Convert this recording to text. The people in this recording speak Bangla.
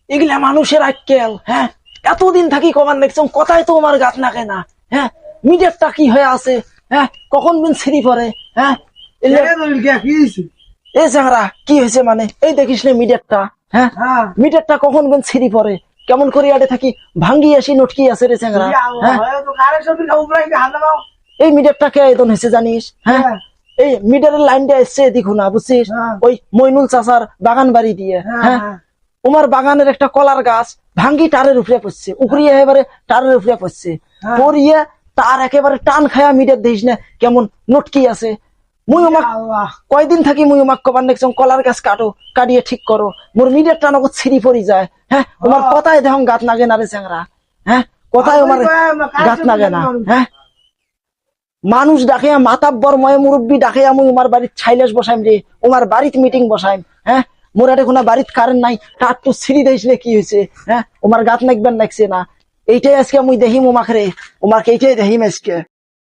এগুলা মানুষের আক্কেল। হ্যাঁ, এতদিন থাকি কমান দেখছো কথাই তো আমার গাত নাকে না। হ্যাঁ, মিডিয়ারটা কি হয়ে আছে? হ্যাঁ, কখন বিন ছিড়ি পরে? হ্যাঁ, এই চাংরা কি হয়েছে মানে এই দেখিস না মিডিয়ারটা। হ্যাঁ, মিডিয়ারটা কখন বিন ছিড়ি পরে কেমন করে আড়ে থাকি ভাঙ্গি আসি নটকি আছে রে চাংরা। হ্যাঁ, এই মিডিয়ারটা কে আয়তন হয়েছে জানিস? হ্যাঁ, এই মিডিয়ারের লাইনটা এসছে দেখো না বুঝছিস, ওই মইনুল চাচার বাগান বাড়ি দিয়ে। হ্যাঁ, তোমার বাগানের একটা কলার গাছ ভাঙ্গি টারের উপরে পড়ছে, উপরিয়ে এবারে টারের উপরে পড়ছে, পরিয়ে তার একেবারে টান খায়া মিডিয়ার দিস না কেমন নটকি আছে। মুই উমাক কয়দিন থাকি মুই উমাক কবার দেখছম কলার গাছ কাটো, কাটিয়ে ঠিক করো, মোর মিডিয়ার টান ছিঁড়ি পড়ি যায়। হ্যাঁ, তোমার কথায় দেখুন গাত নাগে না রে চ্যাংরা। হ্যাঁ, কথায় আমার গাত নাগে না। হ্যাঁ, মানুষ ডাকে মাতাব্বর ময় মুরব্বী ডাকে আমি উমার বাড়ির ছাইলেস বসাইম রে, উমার বাড়িতে মিটিং বসাইম। হ্যাঁ, মোরাটে কোনো বাড়িতে কারেন্ট নাই, তার তো ছিঁড়ি দিয়েছিলে কি হয়েছে? হ্যাঁ, উমার গাত নাকবেন লাগছে না। এইটাই আজকে মুই দেহিম উমাকে রে, উমাকে এইটাই দেহিম আজকে।